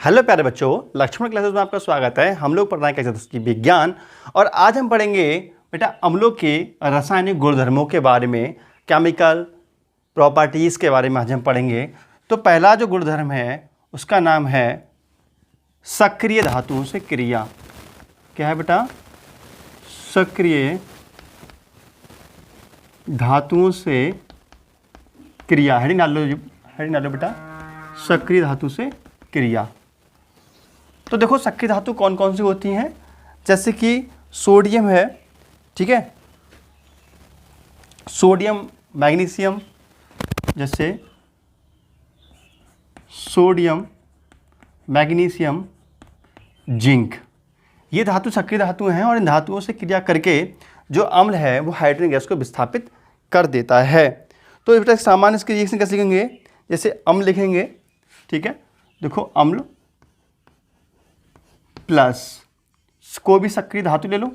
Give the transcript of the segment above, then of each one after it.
Hello प्यारे बच्चों, Lakshman classes में आपका स्वागत है। हम लोग पढ़ रहे हैं कक्षा की विज्ञान और आज हम पढ़ेंगे बेटा अम्लों के रासायनिक गुणधर्मों के बारे में, केमिकल प्रॉपर्टीज़ के बारे में आज हम पढ़ेंगे। तो पहला जो गुणधर्म है उसका नाम है सक्रिय धातुओं से क्रिया। क्या है बेटा? सक्रिय धातुओं से क्रिया। हेडिंग डाल लो बेटा, सक्रिय धातु से क्रिया। तो देखो सक्रिय धातु कौन कौन सी होती हैं, जैसे कि सोडियम है, ठीक है, सोडियम मैग्नीशियम, जैसे सोडियम मैग्नीशियम जिंक, ये धातु सक्रिय धातु हैं और इन धातुओं से क्रिया करके जो अम्ल है वो हाइड्रोजन गैस को विस्थापित कर देता है। तो बेटा सामान्य इसके रिएक्शन कैसे लिखेंगे? जैसे अम्ल लिखेंगे, ठीक है, देखो अम्ल प्लस कोई भी सक्रिय धातु ले लो,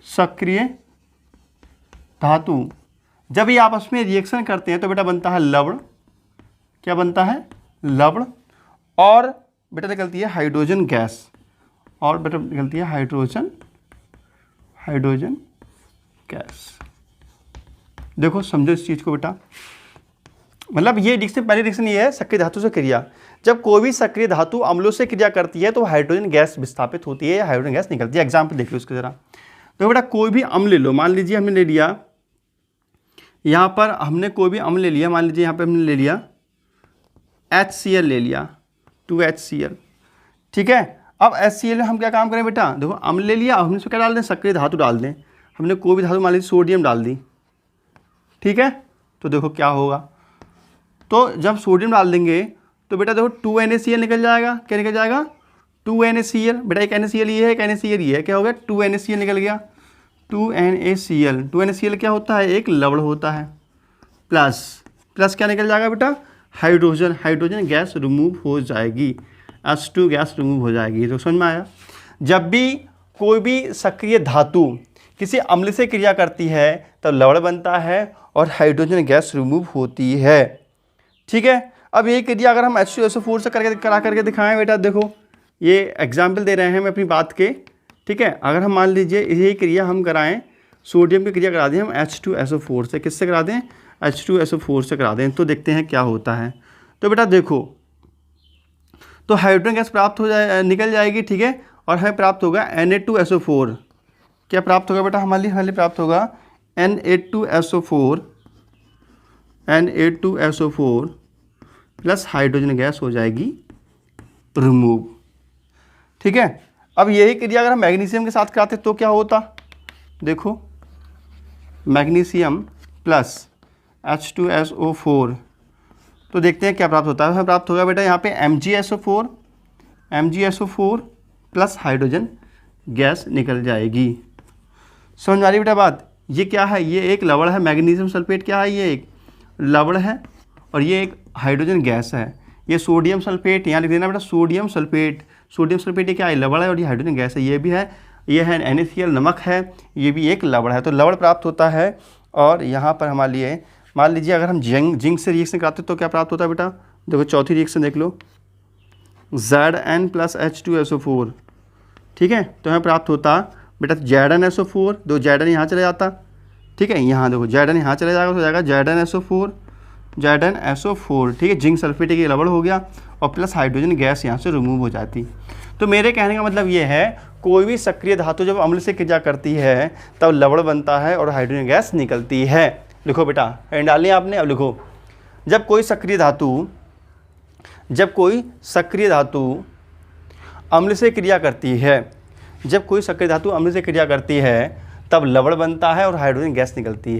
सक्रिय धातु जब ये आपस में रिएक्शन करते हैं तो बेटा बनता है लवण। क्या बनता है? लवण। और बेटा निकलती है हाइड्रोजन गैस, और बेटा निकलती है हाइड्रोजन गैस। देखो समझो इस चीज़ को बेटा, मतलब ये रिएक्शन, पहली रिएक्शन ये है सक्रिय धातु से क्रिया। जब कोई भी सक्रिय धातु अम्लों से क्रिया करती है तो हाइड्रोजन गैस विस्थापित होती है या हाइड्रोजन गैस निकलती है। एग्जाम्पल देख लो इसके जरा। तो बेटा कोई भी अम्ल ले लो, मान लीजिए हमने ले लिया, यहाँ पर हमने कोई भी अम्ल ले लिया, मान लीजिए यहाँ पे हमने ले लिया HCl ले लिया, 2HCl, ठीक है। अब HCl में हम क्या काम करें बेटा? देखो अम्ल ले लिया, हमने इसमें क्या डाल दें? सक्रिय धातु डाल दें। हमने कोई भी धातु मान लीजिए सोडियम डाल दी, ठीक है। तो देखो क्या होगा, तो जब सोडियम डाल देंगे तो बेटा देखो 2NaCl निकल जाएगा। क्या निकल जाएगा? 2NaCl। बेटा एक NaCl ये है, एक NaCl ये है, क्या हो गया? 2NaCl निकल गया। 2NaCl क्या होता है? एक लवण होता है। प्लस क्या निकल जाएगा बेटा? हाइड्रोजन गैस रिमूव हो जाएगी, H2 गैस रिमूव हो जाएगी। तो समझ में आया? जब भी कोई भी सक्रिय धातु किसी अम्ल से क्रिया करती है तब लवण बनता है और हाइड्रोजन गैस रिमूव होती है, ठीक है। अब ये क्रिया अगर हम H2SO4 से करा करके दिखाएं बेटा, देखो ये एग्जाम्पल दे रहे हैं हम अपनी बात के, ठीक है। अगर हम मान लीजिए यही क्रिया हम कराएं, सोडियम की क्रिया करा दें हम H2SO4 से, किससे करा दें? H2SO4 से करा दें, तो देखते हैं क्या होता है। तो बेटा देखो, तो हाइड्रोजन गैस प्राप्त हो निकल जाएगी, ठीक है, और हमें प्राप्त होगा Na2SO4। क्या प्राप्त होगा बेटा? हमारे लिए प्राप्त होगा Na2SO4 प्लस हाइड्रोजन गैस हो जाएगी रिमूव, ठीक है। अब यही क्रिया अगर हम मैग्नीशियम के साथ कराते तो क्या होता? देखो मैग्नीशियम प्लस H2SO4, तो देखते हैं क्या प्राप्त होता है। हमें प्राप्त होगा बेटा यहाँ पे MgSO4 प्लस हाइड्रोजन गैस निकल जाएगी। समझ आ रही बेटा बात? ये क्या है? ये एक लवण है, मैग्नीशियम सल्फेट क्या है? ये एक लवण है और ये एक हाइड्रोजन गैस है। ये सोडियम सल्फेट यहाँ लिख देना बेटा, सोडियम सल्फेट ये क्या है? लवण है और ये हाइड्रोजन गैस है। ये भी है, ये है NaCl नमक है, ये भी एक लवण है। तो लवण प्राप्त होता है। और यहाँ पर हमारे लिए मान लीजिए अगर हम जिंक से रिएक्शन कराते तो क्या प्राप्त होता है बेटा? देखो चौथी रिएक्शन देख लो, Zn प्लस H2SO4, ठीक है। तो हमें प्राप्त होता बेटा ZnSO4, दो Zn यहाँ चले जाता, ठीक है। यहाँ देखो Zn यहाँ चले जाएगा तो जाएगा ZnSO4, ठीक है। जिंक सल्फेट एक लवण हो गया और प्लस हाइड्रोजन गैस यहाँ से रिमूव हो जाती। तो मेरे कहने का मतलब ये है, कोई भी सक्रिय धातु जब अम्ल से क्रिया करती है तब लवण बनता है और हाइड्रोजन गैस निकलती है। लिखो बेटा, एंड डालनी आपने। अब लिखो, जब कोई सक्रिय धातु अम्ल से क्रिया करती है, तब लवण बनता है और हाइड्रोजन गैस निकलती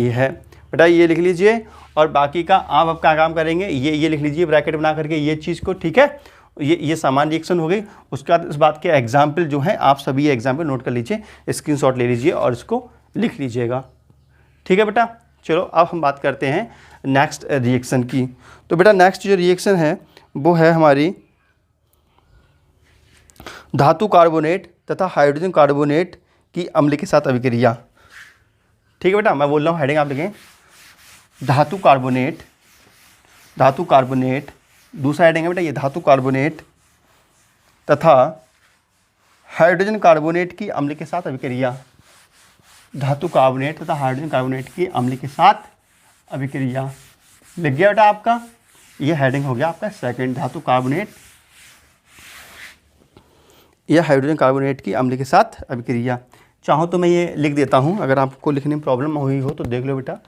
है। बेटा ये लिख लीजिए और बाकी का आप अब क्या काम करेंगे, ये लिख लीजिए ब्रैकेट बना करके ये चीज़ को, ठीक है। ये सामान्य रिएक्शन हो गई। उसके बाद इस बात के एग्जाम्पल जो हैं आप सभी ये एग्जाम्पल नोट कर लीजिए, स्क्रीनशॉट ले लीजिए और इसको लिख लीजिएगा, ठीक है बेटा। चलो अब हम बात करते हैं नेक्स्ट रिएक्शन की। तो बेटा नेक्स्ट जो रिएक्शन है वो है हमारी धातु कार्बोनेट तथा हाइड्रोजन कार्बोनेट की अम्ल के साथ अभिक्रिया। ठीक है बेटा, मैं बोल रहा हूँ, हेडिंग आप लिखें, धातु कार्बोनेट धातु कार्बोनेट, दूसरा हेडिंग है बेटा ये धातु कार्बोनेट तथा हाइड्रोजन कार्बोनेट की अम्ल के साथ अभिक्रिया। धातु कार्बोनेट तथा हाइड्रोजन कार्बोनेट की अम्ल के साथ अभिक्रिया। लिख गया बेटा आपका, ये हेडिंग हो गया आपका सेकंड, धातु कार्बोनेट या हाइड्रोजन कार्बोनेट की अम्ल के साथ अभिक्रिया। चाहो तो मैं ये लिख देता हूँ, अगर आपको लिखने में प्रॉब्लम हुई हो तो देख लो बेटा,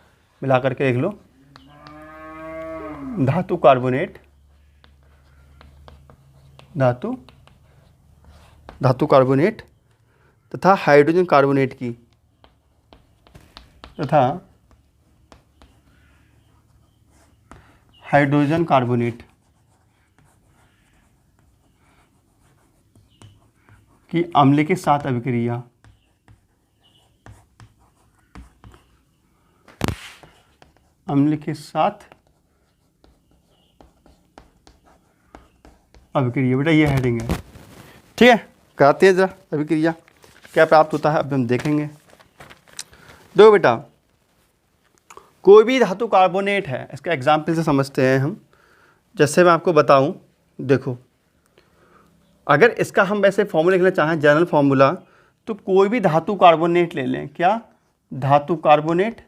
मिला करके देख लो। धातु कार्बोनेट, धातु कार्बोनेट तथा हाइड्रोजन कार्बोनेट की हाइड्रोजन कार्बोनेट की अम्ल के साथ अभिक्रिया। अम्ल के साथ अभिक्रिया बेटा ये हेडिंग है, ठीक है। कराते हैं जरा अभिक्रिया क्या प्राप्त होता है, अब हम देखेंगे। दो बेटा, कोई भी धातु कार्बोनेट है, इसका एग्जाम्पल से समझते हैं हम। जैसे मैं आपको बताऊं, देखो अगर इसका हम वैसे फॉर्मूला लिखना चाहें जनरल फॉर्मूला, तो कोई भी धातु कार्बोनेट ले लें। क्या? धातु कार्बोनेट,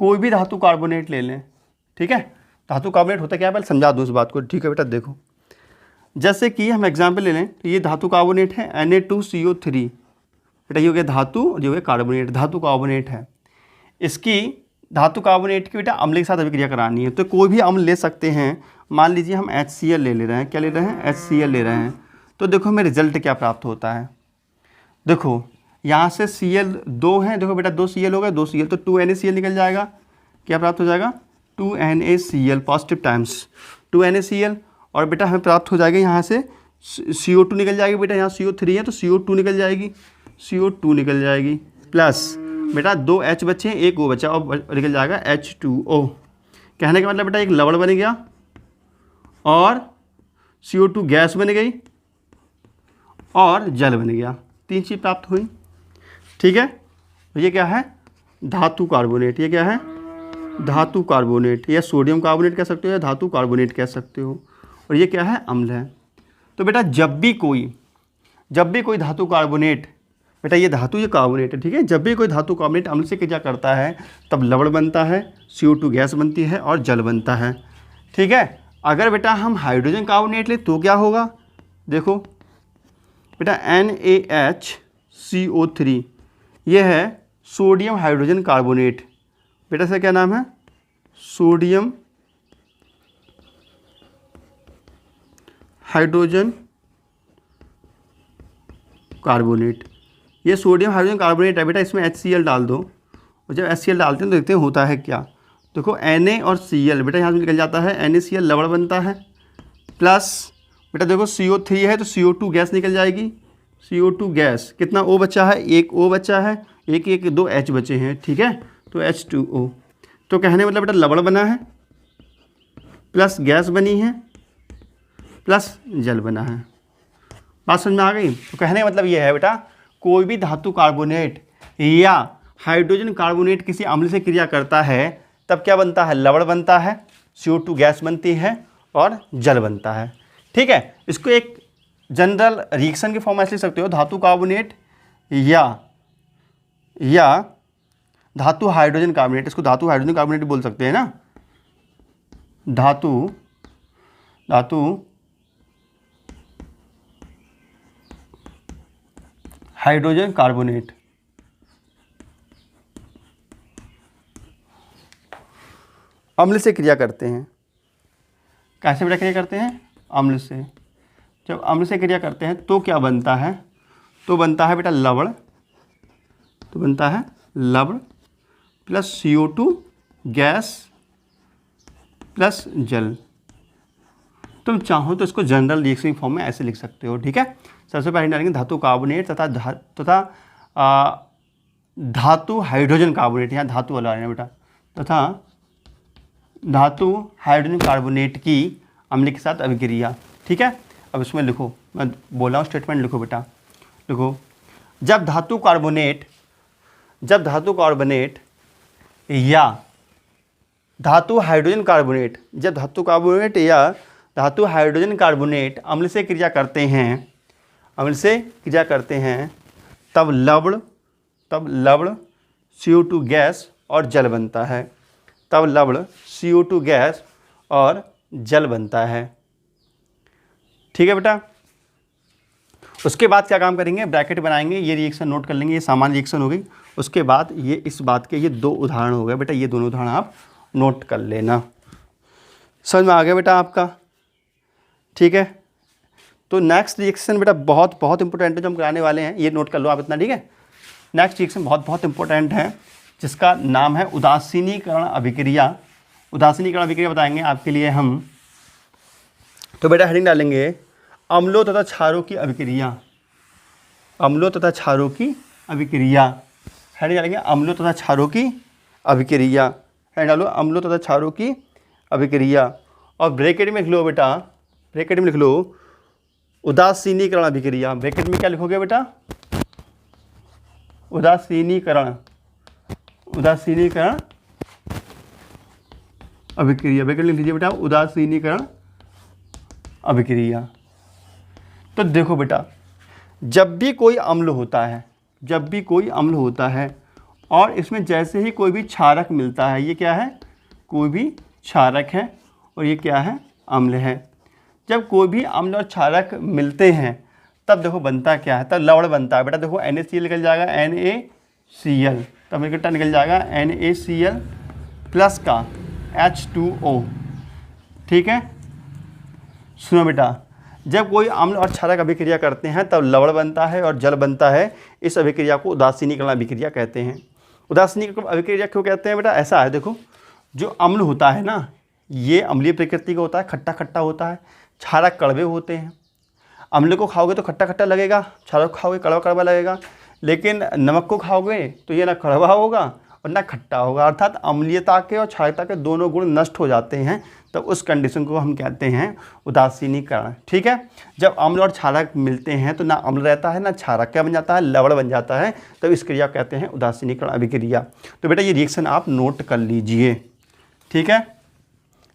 कोई भी धातु कार्बोनेट ले लें, ठीक है। धातु कार्बोनेट होता क्या है, पहले समझा दूँ इस बात को, ठीक है बेटा। देखो जैसे कि हम एग्जाम्पल ले लें, तो ये धातु कार्बोनेट है Na2CO3, बेटा ये हो गया धातु, जो है कार्बोनेट, धातु कार्बोनेट है। इसकी धातु कार्बोनेट की बेटा अम्ल के साथ अभिक्रिया करानी है, तो कोई भी अम्ल ले सकते हैं। मान लीजिए हम HCl ले रहे हैं, क्या ले रहे हैं, HCl ले रहे हैं। तो देखो हमें रिजल्ट क्या प्राप्त होता है। देखो यहाँ से Cl 2 हैं, देखो बेटा 2 Cl हो गए, 2 Cl तो 2 NaCl निकल जाएगा। क्या प्राप्त हो जाएगा, 2 NaCl पॉजिटिव टाइम्स 2 NaCl। और बेटा हमें प्राप्त हो जाएगा यहाँ से CO2 निकल जाएगी, बेटा यहाँ CO3 है तो CO2 निकल जाएगी, CO2 निकल जाएगी। प्लस बेटा 2 H बचे हैं, 1 O बचा और निकल जाएगा H2O। कहने का मतलब बेटा एक लवण बन गया और CO2 गैस बन गई और जल बन गया, 3 चीज़ प्राप्त हुई, ठीक है। ये क्या है, धातु कार्बोनेट। ये क्या है, धातु कार्बोनेट, या सोडियम कार्बोनेट कह सकते हो या धातु कार्बोनेट कह सकते हो। और ये क्या है, अम्ल है। तो बेटा जब भी कोई धातु कार्बोनेट, बेटा ये धातु, ये कार्बोनेट है, ठीक है। जब भी कोई धातु कार्बोनेट अम्ल से क्रिया करता है तब लवण बनता है, CO2 गैस बनती है और जल बनता है, ठीक है। अगर बेटा हम हाइड्रोजन कार्बोनेट ले तो क्या होगा, देखो बेटा NaHCO3, ये है सोडियम हाइड्रोजन कार्बोनेट। बेटा इसका क्या नाम है, सोडियम हाइड्रोजन कार्बोनेट। ये सोडियम हाइड्रोजन कार्बोनेट है बेटा, इसमें HCl डाल दो और जब HCl डालते हैं तो देखते हैं होता है क्या। देखो Na और Cl बेटा यहाँ से निकल जाता है, NaCl लवण बनता है। प्लस बेटा देखो CO3 है तो CO2 गैस निकल जाएगी, CO2 गैस, कितना O बचा है, 1 O बचा है, 2 H बचे हैं, ठीक है। तो H2O, तो कहने मतलब बेटा लवण बना है प्लस गैस बनी है प्लस जल बना है। बात समझ में आ गई। तो कहने का मतलब ये है बेटा, कोई भी धातु कार्बोनेट या हाइड्रोजन कार्बोनेट किसी अम्ल से क्रिया करता है तब क्या बनता है, लवण बनता है, CO2 गैस बनती है और जल बनता है, ठीक है। इसको एक जनरल रिएक्शन के फॉर्म में ऐसे लिख सकते हो, धातु कार्बोनेट या धातु हाइड्रोजन कार्बोनेट। इसको धातु हाइड्रोजन कार्बोनेट बोल सकते हैं ना, धातु हाइड्रोजन कार्बोनेट। अम्ल से क्रिया करते हैं, कैसे बेटा क्रिया करते हैं, अम्ल से। जब अम्ल से क्रिया करते हैं तो क्या बनता है, तो बनता है बेटा लवण, तो बनता है लवण प्लस CO2 गैस प्लस जल। तुम चाहो तो इसको जनरल रिएक्शन फॉर्म में ऐसे लिख सकते हो, ठीक है। सबसे पहले डालेंगे धातु कार्बोनेट तथा धातु हाइड्रोजन कार्बोनेट, यहाँ धातु वाला है बेटा, तथा धातु हाइड्रोजन कार्बोनेट की अम्ल के साथ अभिक्रिया, ठीक है। अब इसमें लिखो, मैं बोला हूँ स्टेटमेंट लिखो बेटा, लिखो जब धातु कार्बोनेट या धातु हाइड्रोजन कार्बोनेट, जब धातु कार्बोनेट या धातु हाइड्रोजन कार्बोनेट अम्ल से क्रिया करते हैं, अम्ल से क्रिया करते हैं, तब लवण CO2 गैस और जल बनता है, तब लवण CO2 गैस और जल बनता है। ठीक है बेटा। उसके बाद क्या काम करेंगे, ब्रैकेट बनाएंगे, ये रिएक्शन नोट कर लेंगे, ये सामान्य रिएक्शन हो गई। उसके बाद ये इस बात के ये दो उदाहरण हो गए बेटा, ये दोनों उदाहरण आप नोट कर लेना। समझ में आ गया बेटा आपका? ठीक है। तो नेक्स्ट रिएक्शन बेटा बहुत बहुत इंपॉर्टेंट है जो हम कराने वाले हैं, ये नोट कर लो आप इतना। ठीक है। नेक्स्ट रिएक्शन बहुत बहुत इंपॉर्टेंट है जिसका नाम है उदासीनीकरण अभिक्रिया। उदासीनीकरण अभिक्रिया बताएंगे आपके लिए हम। तो बेटा हेडिंग डालेंगे अम्लों तथा क्षारों की अभिक्रिया, अम्लों तथा क्षारों की अभिक्रिया। हेडिंग डालेंगे अम्लों तथा क्षारों की अभिक्रिया। हेडिंग डालो अम्लों तथा क्षारों की अभिक्रिया। और ब्रैकेट में लिख लो बेटा, ब्रैकेट में लिख लो उदासीनीकरण अभिक्रिया। ब्रैकेट में क्या लिखोगे बेटा, उदासीनीकरण, उदासीनीकरण अभिक्रिया। ब्रैकेट लिख लीजिए बेटा उदासीनीकरण अभिक्रिया। तो देखो बेटा, जब भी कोई अम्ल होता है, जब भी कोई अम्ल होता है और इसमें जैसे ही कोई भी क्षारक मिलता है, ये क्या है, कोई भी क्षारक है और ये क्या है, अम्ल है। जब कोई भी अम्ल और क्षारक मिलते हैं तब देखो बनता क्या है, तब लवण बनता है बेटा। देखो NaCl निकल जाएगा, NaCl, तब इकट्ठा निकल जाएगा NaCl प्लस का H2O। ठीक है। सुनो बेटा, जब कोई अम्ल और क्षारक अभिक्रिया करते हैं तब लवण बनता है और जल बनता है। इस अभिक्रिया को उदासीनीकरण अभिक्रिया कहते हैं। उदासीनीकरण अभिक्रिया क्यों कहते हैं बेटा, ऐसा है देखो, जो अम्ल होता है ना, ये अम्लीय प्रकृति का होता है, खट्टा खट्टा होता है। क्षारक कड़वे होते हैं। अम्ल को खाओगे तो खट्टा खट्टा लगेगा, क्षारक को खाओगे कड़वा कड़वा लगेगा। लेकिन नमक को खाओगे तो ये ना कड़वा होगा और ना खट्टा होगा, अर्थात अम्लीयता के और क्षारकता के दोनों गुण नष्ट हो जाते हैं। तब उस कंडीशन को हम कहते हैं उदासीनीकरण। ठीक है। जब अम्ल और क्षारक मिलते हैं तो ना अम्ल रहता है ना क्षारक, क्या बन जाता है, लवण बन जाता है। तब इस क्रिया कहते हैं उदासीनीकरण अभिक्रिया। तो बेटा ये रिएक्शन आप नोट कर लीजिए। ठीक है।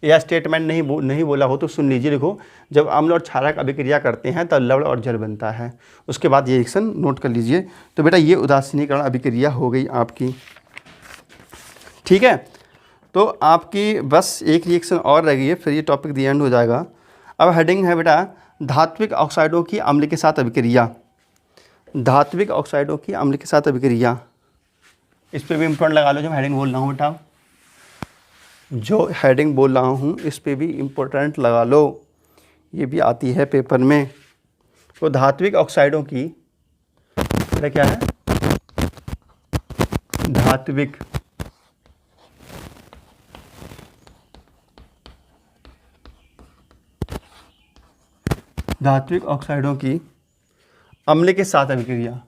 यह स्टेटमेंट नहीं बोला हो तो सुन लीजिए। देखो, जब अम्ल और क्षारक अभिक्रिया करते हैं तब लवण और जल बनता है। उसके बाद ये रिएक्शन नोट कर लीजिए। तो बेटा ये उदासीनीकरण अभिक्रिया हो गई आपकी। ठीक है। तो आपकी बस एक रिएक्शन और रह गई है, फिर ये टॉपिक दी एंड हो जाएगा। अब हेडिंग है बेटा धात्विक ऑक्साइडों की अम्ल के साथ अभिक्रिया। धात्विक ऑक्साइडों की अम्ल के साथ अभिक्रिया, इस पर भी इम्पोर्टेंट लगा लो जब हेडिंग बोल रहा हूँ बेटा। जो हेडिंग बोल रहा हूँ इस पे भी इम्पोर्टेंट लगा लो, ये भी आती है पेपर में। तो धात्विक ऑक्साइडों की क्या है, धात्विक धात्विक ऑक्साइडों की अम्ल के साथ अभिक्रिया।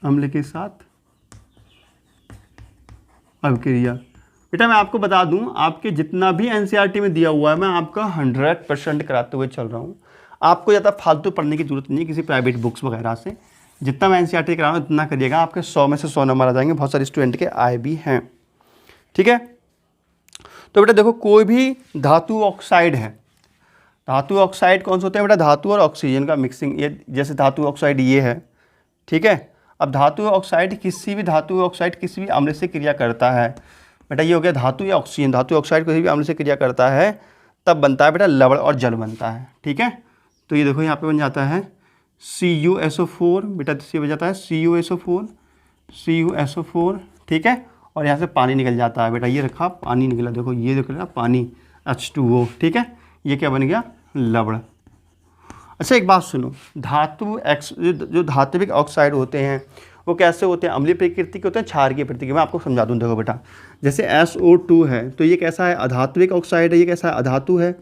अम्ल के साथ अभिक्रिया। बेटा मैं आपको बता दूं, आपके जितना भी NCERT में दिया हुआ है मैं आपका 100% कराते हुए चल रहा हूं। आपको ज़्यादा फालतू पढ़ने की जरूरत नहीं है किसी प्राइवेट बुक्स वगैरह से। जितना मैं NCERT करा रहा हूँ इतना करिएगा, आपके 100 में से 100 नंबर आ जाएंगे। बहुत सारे स्टूडेंट के आए भी हैं। ठीक है। तो बेटा देखो, कोई भी धातु ऑक्साइड है, धातु ऑक्साइड कौन से होते हैं बेटा, धातु और ऑक्सीजन का मिक्सिंग। ये जैसे धातु ऑक्साइड ये है। ठीक है। अब धातु ऑक्साइड किसी भी धातु ऑक्साइड किसी भी अम्ल से क्रिया करता है बेटा, ये हो गया धातु या ऑक्सीजन। धातु ऑक्साइड किसी भी अम्ल से क्रिया करता है तब बनता है बेटा लवण और जल बनता है। ठीक है। तो ये देखो यहाँ पे बन जाता है CuSO4 बेटा, इससे बन जाता है CuSO4। ठीक है। और यहाँ से पानी निकल जाता है बेटा, ये रखा पानी निकला, देखो ये निकला पानी H2O। ठीक है। ये क्या बन गया, लवण। अच्छा एक बात सुनो, जो धात्विक ऑक्साइड होते हैं वो कैसे होते हैं, अम्लीय प्रकृति के होते हैं, क्षारकीय प्रकृति के। मैं आपको समझा दूँ। देखो बेटा, जैसे SO2 है तो ये कैसा है, अधात्विक ऑक्साइड है। ये कैसा है, अधातु है।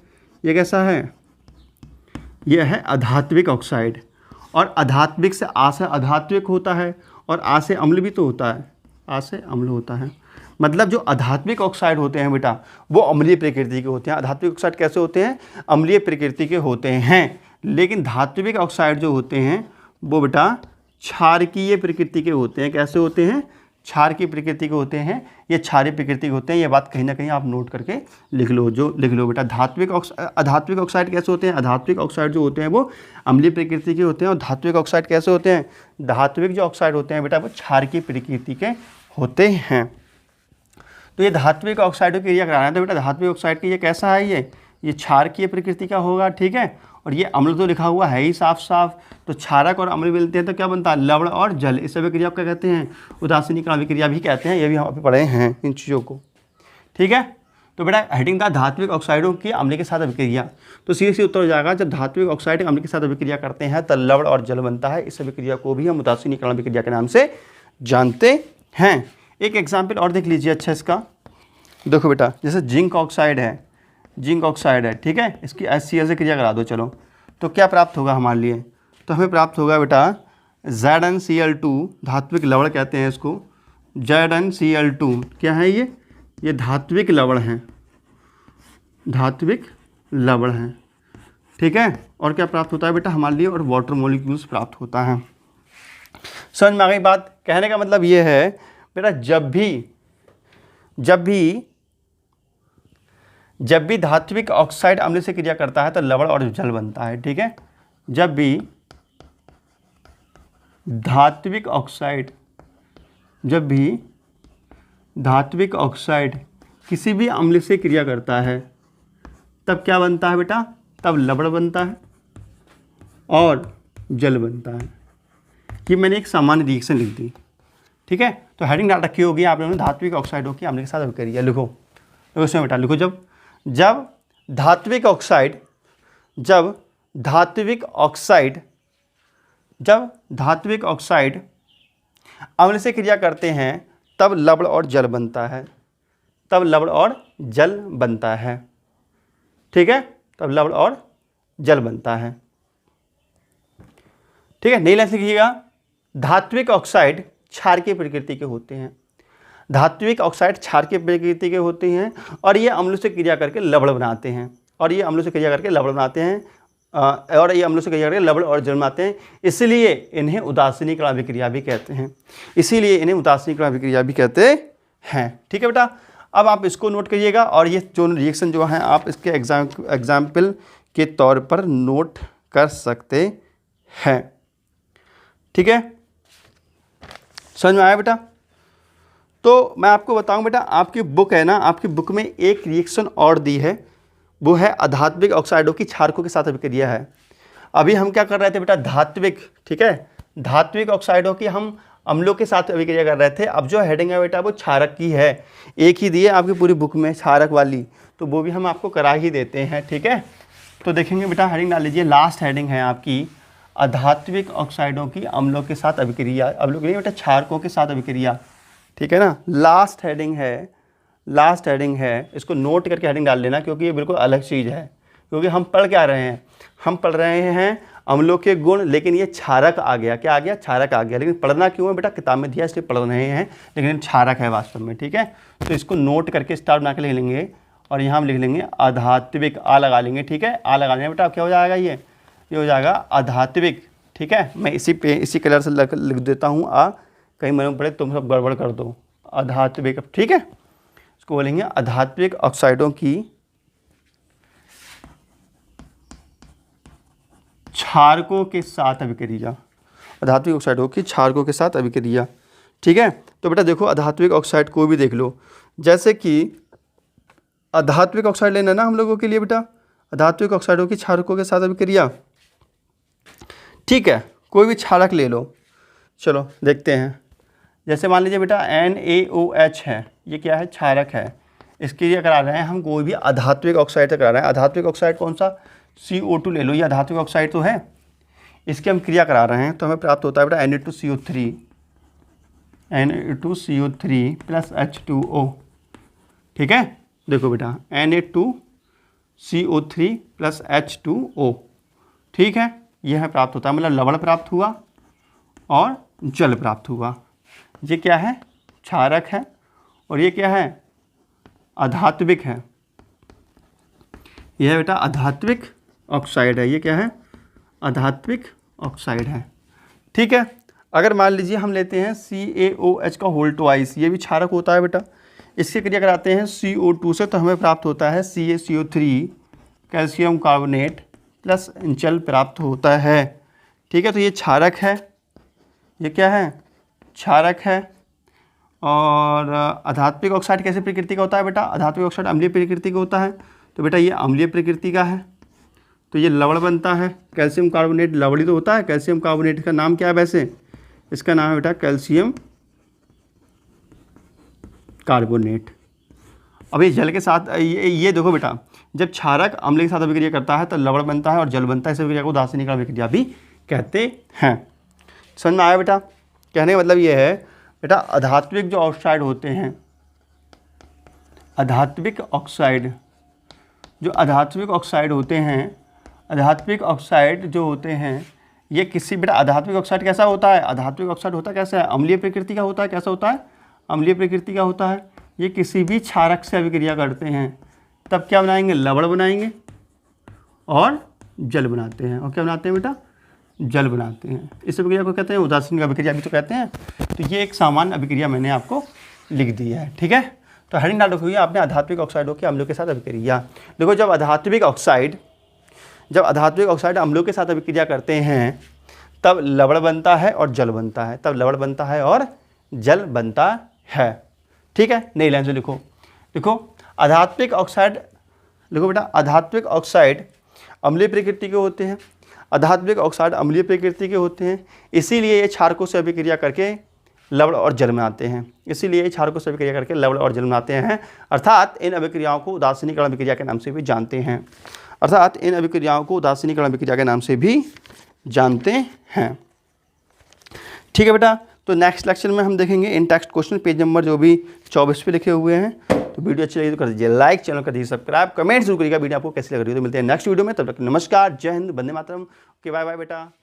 ये कैसा है, ये है अधात्विक ऑक्साइड। और अधात्विक से आ से अधात्विक होता है और आ से अम्ल भी तो होता है, आ से अम्ल होता है। मतलब जो अधात्विक ऑक्साइड होते हैं बेटा वो अम्लीय प्रकृति के होते हैं। अधात्विक ऑक्साइड कैसे होते हैं, अम्लीय प्रकृति के होते हैं। लेकिन धात्विक ऑक्साइड जो होते हैं वो बेटा क्षारकीय प्रकृति के होते हैं। कैसे होते हैं, क्षार की प्रकृति के होते हैं, ये क्षारीय प्रकृति के होते हैं। ये बात कहीं ना कहीं आप नोट करके लिख लो, लिख लो बेटा। अधात्विक ऑक्साइड कैसे होते हैं? अधात्विक ऑक्साइड जो होते हैं वो अम्लीय प्रकृति के होते हैं, और धात्विक ऑक्साइड कैसे होते हैं? धात्विक जो ऑक्साइड होते हैं बेटा वो क्षार की प्रकृति के होते हैं। तो ये धात्विक ऑक्साइडों की क्रिया कराना है, तो बेटा धात्विक ऑक्साइड की ये कैसा है? ये क्षारकीय प्रकृति का होगा, ठीक है। और ये अम्ल तो लिखा हुआ है ही साफ साफ, तो क्षारक और अम्ल मिलते हैं तो क्या बनता है? लवण और जल। इस सभी क्रिया क्या कहते हैं? उदासीनीकरण अभिक्रिया भी कहते हैं। ये भी हम अभी पढ़े हैं इन चीज़ों को, ठीक है। तो बेटा हेडिंग था धात्विक ऑक्साइडों की अम्ल के साथ अभिक्रिया। तो सीधे उत्तर हो जाएगा, जब धात्विक ऑक्साइड अम्ल के साथ अभिक्रिया करते हैं तो लवण और जल बनता है। इस अभिक्रिया को भी हम उदासीनीकरण अभिक्रिया के नाम से जानते हैं। एक एग्जाम्पल और देख लीजिए अच्छा इसका। देखो बेटा, जैसे जिंक ऑक्साइड है, ठीक है। इसकी HCl से क्रिया करा दो, चलो, तो क्या प्राप्त होगा हमारे लिए? तो हमें प्राप्त होगा बेटा ZnCl2, धात्विक लवण कहते हैं इसको। ZnCl2 क्या है? ये धात्विक लवण है, ठीक है। और क्या प्राप्त होता है बेटा हमारे लिए? और वाटर मॉलिक्यूल्स प्राप्त होता है। समझ में आ गई बात? कहने का मतलब ये है बेटा, जब भी धात्विक ऑक्साइड अम्ल से क्रिया करता है तो लवण और जल बनता है, ठीक है। जब भी धात्विक ऑक्साइड किसी भी अम्ल से क्रिया करता है तब क्या बनता है बेटा? तब लवण बनता है और जल बनता है। ये मैंने एक सामान्य रिएक्शन लिख दी, ठीक है। तो हेडिंग डाल रखी होगी आप लोगों ने, धात्विक ऑक्साइडों की अम्ल के साथ अभिक्रिया। लिखो इसमें बेटा, लिखो जब धात्विक ऑक्साइड अम्ल से क्रिया करते हैं तब लवण और जल बनता है, ठीक है। तब लवण और जल बनता है, ठीक है। नई लाइन लिखिएगा, धात्विक ऑक्साइड क्षार की प्रकृति के होते हैं। धात्विक ऑक्साइड क्षार की प्रकृति के होते हैं और ये अम्लों से क्रिया करके लवण बनाते हैं, और ये अम्लों से क्रिया करके लवण और जल बनाते हैं। इसलिए इन्हें उदासीनीकरण अभिक्रिया भी कहते हैं, ठीक है बेटा। अब आप इसको नोट करिएगा, और ये जो रिएक्शन जो है आप इसके एग्जाम्पल के तौर पर नोट कर सकते हैं, ठीक है। समझ में आया बेटा? तो मैं आपको बताऊं बेटा, आपकी बुक है ना, आपकी बुक में एक रिएक्शन और दी है, वो है अधात्विक ऑक्साइडों की क्षारकों के साथ अभिक्रिया है। अभी हम क्या कर रहे थे बेटा? धात्विक, ठीक है, धात्विक ऑक्साइडों की हम अम्लों के साथ अभिक्रिया कर रहे थे। अब जो हेडिंग है बेटा वो क्षारक की है, एक ही दी है आपकी पूरी बुक में क्षारक वाली, तो वो भी हम आपको करा ही देते हैं, ठीक है। तो देखेंगे बेटा, हेडिंग डाल लीजिए, लास्ट हेडिंग है आपकी अधात्विक ऑक्साइडों की अम्लों के साथ अभिक्रिया, अम्लों के लिए बेटा क्षारकों के साथ अभिक्रिया, ठीक है ना। लास्ट हेडिंग है, इसको नोट करके हेडिंग डाल लेना, क्योंकि ये बिल्कुल अलग चीज़ है। क्योंकि हम पढ़ क्या रहे हैं? हम पढ़ रहे हैं अम्लों के गुण, लेकिन ये क्षारक आ गया। क्या आ गया? क्षारक आ गया। लेकिन पढ़ना क्यों है बेटा? किताब में दिया इसलिए पढ़ रहे हैं, लेकिन क्षारक है वास्तव में, ठीक है। तो इसको नोट करके स्टार बना के लिख लेंगे, और यहाँ हम लिख लेंगे अधात्विक, आ लगा लेंगे, ठीक है। आ लगा लेंगे बेटा, क्या हो जाएगा? ये हो जाएगा अधात्विक, ठीक है। मैं इसी कलर से लिख देता हूँ, कहीं मन पड़े तुम सब गड़बड़ कर दो। अधात्विक, ठीक है, इसको बोलेंगे अधात्विक ऑक्साइडों की क्षारकों के साथ अभिक्रिया, अधात्विक ऑक्साइडों की क्षारकों के साथ अभिक्रिया, ठीक है। तो बेटा देखो, अधात्विक ऑक्साइड को भी देख लो, जैसे कि अधात्विक ऑक्साइड लेना ना हम लोगों के लिए बेटा, अधात्विक ऑक्साइडों की क्षारकों के साथ अभिक्रिया, ठीक है। कोई भी क्षारक ले लो, चलो देखते हैं। जैसे मान लीजिए बेटा NaOH है, ये क्या है? क्षारक है। इसकी क्रिया करा रहे हैं हम कोई भी अधात्विक ऑक्साइड से करा रहे हैं। अधात्विक ऑक्साइड कौन सा? CO2 ले लो, ये अधात्विक ऑक्साइड तो है, इसकी हम क्रिया करा रहे हैं, तो हमें प्राप्त होता है बेटा Na2CO3 प्लस H2O, ठीक है। देखो बेटा Na2CO3 प्लस H2O, ठीक है, यह हमें प्राप्त होता है, मतलब लवण प्राप्त हुआ और जल प्राप्त हुआ। ये क्या है? क्षारक है, और ये क्या है? अधात्विक है। यह बेटा अधात्विक ऑक्साइड है। ये क्या है? अधात्विक ऑक्साइड है, ठीक है। अगर मान लीजिए हम लेते हैं CaOH का होल ट्वाइस, ये भी क्षारक होता है बेटा, इसकी क्रिया कराते हैं CO2 से तो हमें प्राप्त होता है CaCO3 कैल्शियम कार्बोनेट प्लस जल प्राप्त होता है। ठीक है, तो ये क्षारक है, ये क्या है, क्षारक है। और अधात्विक ऑक्साइड कैसे प्रकृति का होता है बेटा, अधात्विक ऑक्साइड अम्लीय प्रकृति का होता है, तो बेटा ये अम्लीय प्रकृति का है, तो ये लवण बनता है। कैल्शियम कार्बोनेट लवणी तो होता है, कैल्शियम कार्बोनेट का नाम क्या है वैसे, इसका नाम है बेटा कैल्शियम कार्बोनेट। अब ये जल के साथ ये देखो बेटा, जब क्षारक अम्ल के साथ अभिक्रिया करता है तो लवण बनता है और जल बनता है, इस अभिक्रिया को उदासीनीकरण अभिक्रिया भी कहते हैं। समझ में आया बेटा? कहने का मतलब ये है बेटा, अधात्विक जो ऑक्साइड होते हैं, अधात्विक ऑक्साइड जो अधात्विक ऑक्साइड होते हैं, अधात्विक ऑक्साइड जो होते हैं ये किसी बेटा, अधात्विक ऑक्साइड कैसा होता है, अधात्विक ऑक्साइड होता कैसा है, अम्लीय प्रकृति का होता है। कैसा होता है, अम्लीय प्रकृति का होता है। ये किसी भी क्षारक से अभिक्रिया करते हैं तब क्या बनाएंगे, लवण बनाएंगे और जल बनाते हैं। और क्या बनाते हैं बेटा, जल बनाते हैं। इस अभिक्रिया को कहते हैं उदासीन अभिक्रिया भी तो कहते हैं। तो ये एक सामान्य अभिक्रिया मैंने आपको लिख दी है। ठीक है, तो हेडिंग डाल रखी हुई है आपने, अधात्विक ऑक्साइडों के अम्लों के साथ अभिक्रिया। देखो, जब अधात्विक ऑक्साइड अम्लों के साथ अभिक्रिया करते हैं तब लवण बनता है और जल बनता है, तब लवण बनता है और जल बनता है। ठीक है, नई लाइन से लिखो। देखो, अधात्विक ऑक्साइड, देखो बेटा, अधात्विक ऑक्साइड अम्लीय प्रकृति के होते हैं, अधात्विक ऑक्साइड अम्लीय प्रकृति के होते हैं, इसीलिए ये क्षारकों से अभिक्रिया करके लवण और जल बनाते हैं, इसीलिए क्षारकों से अभिक्रिया करके लवण और जल बनाते हैं। अर्थात इन अभिक्रियाओं को उदासीनीकरण अभिक्रिया के नाम से भी जानते हैं, अर्थात इन अभिक्रियाओं को उदासीनीकरण अभिक्रिया के नाम से भी जानते हैं। ठीक है बेटा, तो नेक्स्ट लेक्चर में हम देखेंगे इन टेक्स्ट क्वेश्चन, पेज नंबर जो भी 24 पे लिखे हुए हैं। तो वीडियो अच्छी लगी तो कर दीजिए लाइक, चैनल कर दीजिए सब्सक्राइब, कमेंट जरूर करिएगा वीडियो आपको कैसी लग रही है। तो मिलते हैं नेक्स्ट वीडियो में, तब तक नमस्कार, जय Hind, Vande Mataram, okay, bye bye बेटा।